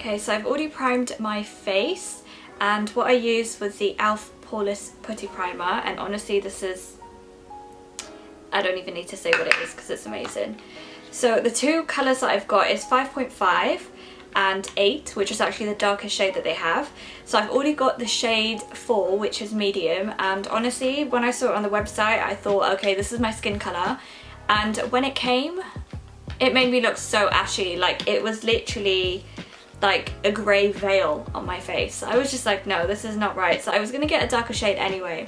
Okay, so I've already primed my face, and what I used was the Poreless Putty Primer, and honestly this is, I don't even need to say what it is because it's amazing. So the two colours that I've got is 5.5 and 8, which is actually the darkest shade that they have. So I've already got the shade 4, which is medium, and honestly when I saw it on the website I thought, okay, this is my skin colour, and when it came it made me look so ashy. Like, it was literally like a grey veil on my face. I was just like, no, this is not right. So I was gonna get a darker shade anyway.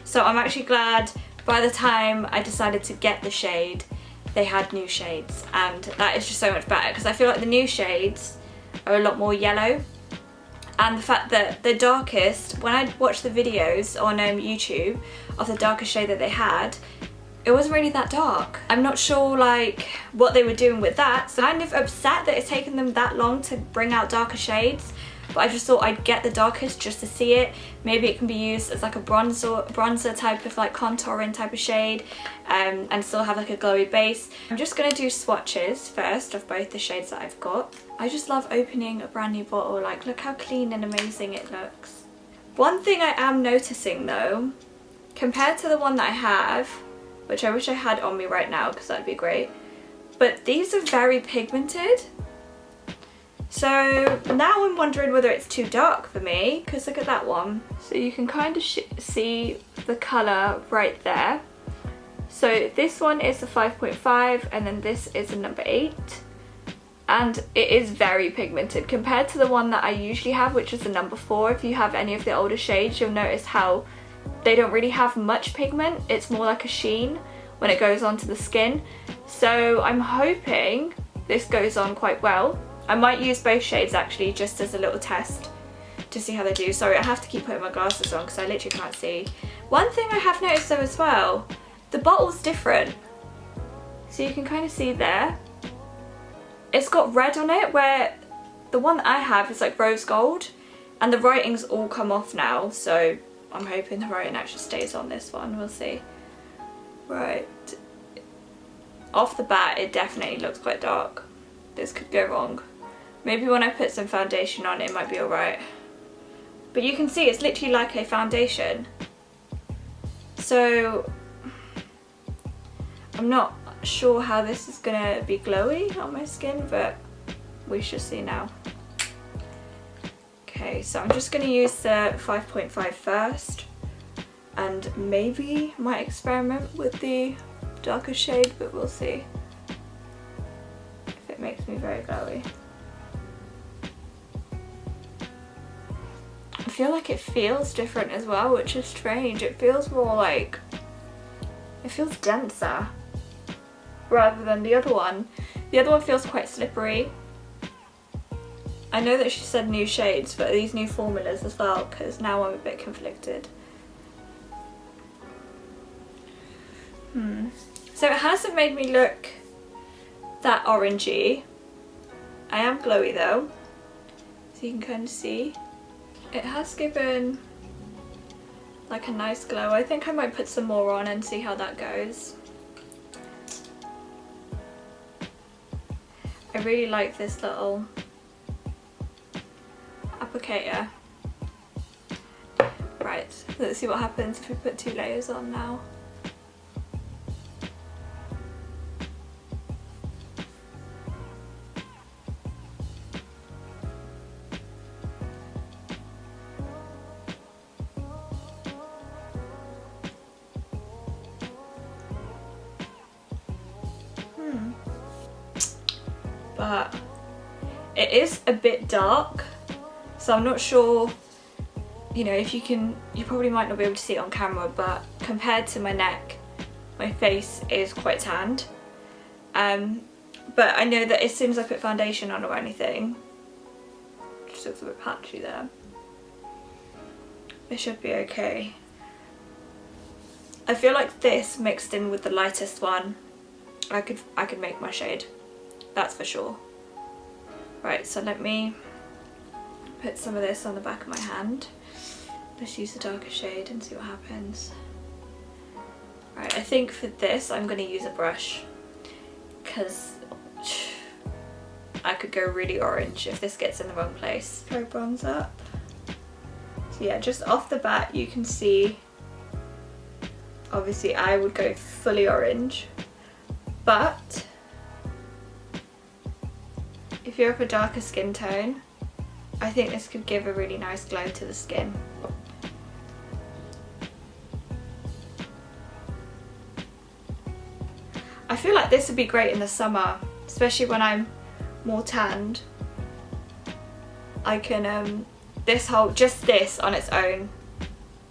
So I'm actually glad by the time I decided to get the shade, they had new shades, and that is just so much better because I feel like the new shades are a lot more yellow, and the fact that the darkest, when I watched the videos on YouTube of the darkest shade that they had, it wasn't really that dark. I'm not sure like what they were doing with that, so I'm kind of upset that it's taken them that long to bring out darker shades, but I just thought I'd get the darkest just to see it. Maybe it can be used as like a bronzer type of like contouring type of shade, and still have like a glowy base. I'm just gonna do swatches first of both the shades that I've got. I just love opening a brand new bottle. Like, look how clean and amazing it looks. One thing I am noticing though, compared to the one that I have, which I wish I had on me right now because that'd be great, but these are very pigmented. So now I'm wondering whether it's too dark for me, because look at that one. So you can kind of see the colour right there. So this one is a 5.5 and then this is a number 8. And it is very pigmented compared to the one that I usually have, which is a number 4. If you have any of the older shades, you'll notice how they don't really have much pigment. It's more like a sheen when it goes onto the skin. So I'm hoping this goes on quite well. I might use both shades actually just as a little test to see how they do. Sorry, I have to keep putting my glasses on because I literally can't see. One thing I have noticed though as well, the bottle's different. So you can kind of see there. It's got red on it, where the one that I have is like rose gold, and the writing's all come off now, so I'm hoping the writing actually stays on this one. We'll see. Right. Off the bat, it definitely looks quite dark. This could go wrong. Maybe when I put some foundation on, it might be alright. But you can see it's literally like a foundation. So I'm not sure how this is gonna be glowy on my skin, but we shall see now. Okay, so I'm just going to use the 5.5 first, and maybe might experiment with the darker shade, but we'll see if it makes me very glowy. I feel like it feels different as well, which is strange. It feels more like, it feels denser rather than the other one. The other one feels quite slippery. I know that she said new shades, but these new formulas as well, because now I'm a bit conflicted. So it hasn't made me look that orangey. I am glowy though, so you can kind of see. It has given like a nice glow. I think I might put some more on and see how that goes. I really like this little applicator. Right, let's see what happens if we put 2 layers on now. But it is a bit dark, so I'm not sure, you know, if you probably might not be able to see it on camera, but compared to my neck, my face is quite tanned. But I know that as soon as I put foundation on or anything, it just looks a bit patchy there. It should be okay. I feel like this mixed in with the lightest one, I could make my shade. That's for sure. Right, so let me put some of this on the back of my hand. Let's use the darker shade and see what happens. Right, I think for this I'm going to use a brush, because I could go really orange if this gets in the wrong place. Throw bronze up. So yeah, just off the bat you can see, obviously I would go fully orange, but if you're of a darker skin tone, I think this could give a really nice glow to the skin. I feel like this would be great in the summer, especially when I'm more tanned. I can, just this on its own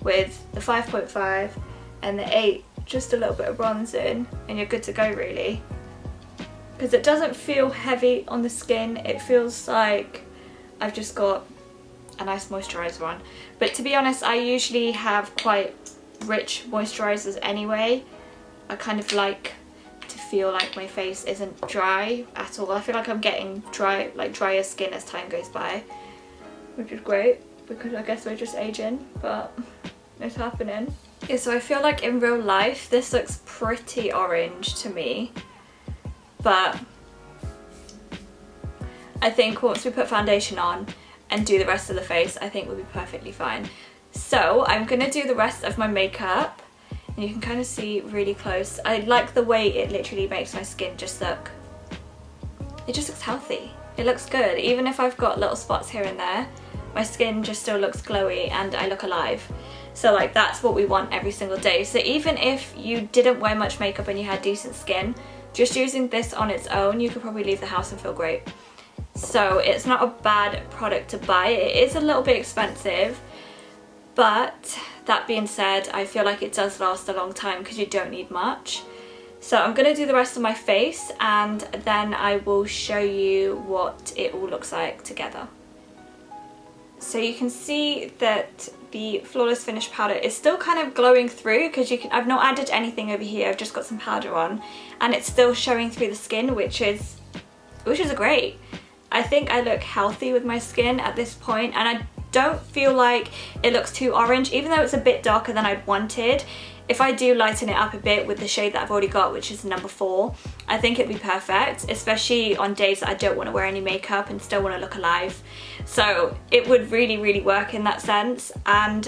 with the 5.5 and the 8, just a little bit of bronze in, and you're good to go really. Because it doesn't feel heavy on the skin, it feels like I've just got a nice moisturiser on. But to be honest, I usually have quite rich moisturisers anyway. I kind of like to feel like my face isn't dry at all. I feel like I'm getting drier skin as time goes by, which is great because I guess we're just aging, but it's happening. Yeah, so I feel like in real life this looks pretty orange to me, but I think once we put foundation on and do the rest of the face, I think we'll be perfectly fine. So I'm gonna do the rest of my makeup, and you can kind of see really close. I like the way it literally makes my skin just look, it just looks healthy. It looks good. Even if I've got little spots here and there, my skin just still looks glowy and I look alive. So like that's what we want every single day. So even if you didn't wear much makeup and you had decent skin, just using this on its own, you could probably leave the house and feel great. So it's not a bad product to buy. It is a little bit expensive, but that being said, I feel like it does last a long time because you don't need much. So I'm going to do the rest of my face and then I will show you what it all looks like together. So you can see that the Flawless Finish powder is still kind of glowing through because I've not added anything over here, I've just got some powder on, and it's still showing through the skin, which is great. I think I look healthy with my skin at this point, and I don't feel like it looks too orange, even though it's a bit darker than I'd wanted. If I do lighten it up a bit with the shade that I've already got, which is number 4, I think it'd be perfect, especially on days that I don't want to wear any makeup and still want to look alive. So it would really, really work in that sense. And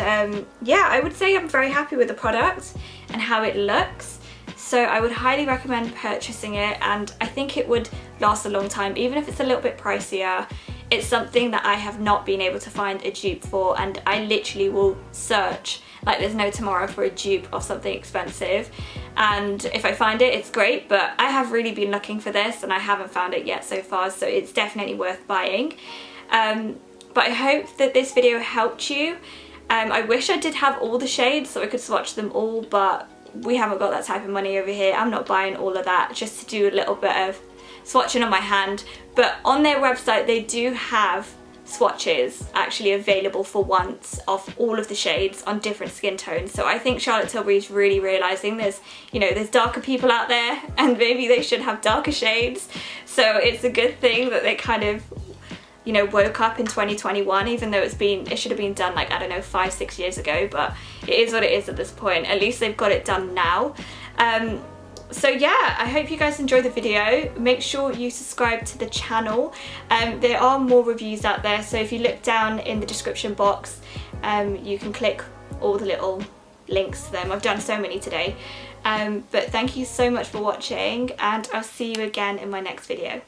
yeah, I would say I'm very happy with the product and how it looks. So I would highly recommend purchasing it, and I think it would last a long time, even if it's a little bit pricier. It's something that I have not been able to find a dupe for, and I literally will search like there's no tomorrow for a dupe of something expensive, and if I find it, it's great, but I have really been looking for this and I haven't found it yet so far, so it's definitely worth buying. But I hope that this video helped you. I wish I did have all the shades so I could swatch them all, but we haven't got that type of money over here. I'm not buying all of that just to do a little bit of swatching on my hand. But on their website they do have swatches actually available for once of all of the shades on different skin tones. So I think Charlotte Tilbury is really realising there's darker people out there and maybe they should have darker shades. So it's a good thing that they kind of woke up in 2021, even though it should have been done like, I don't know, 5-6 years ago, but it is what it is at this point. At least they've got it done now. So yeah, I hope you guys enjoyed the video. Make sure you subscribe to the channel. There are more reviews out there, so if you look down in the description box, you can click all the little links to them. I've done so many today. But thank you so much for watching, and I'll see you again in my next video.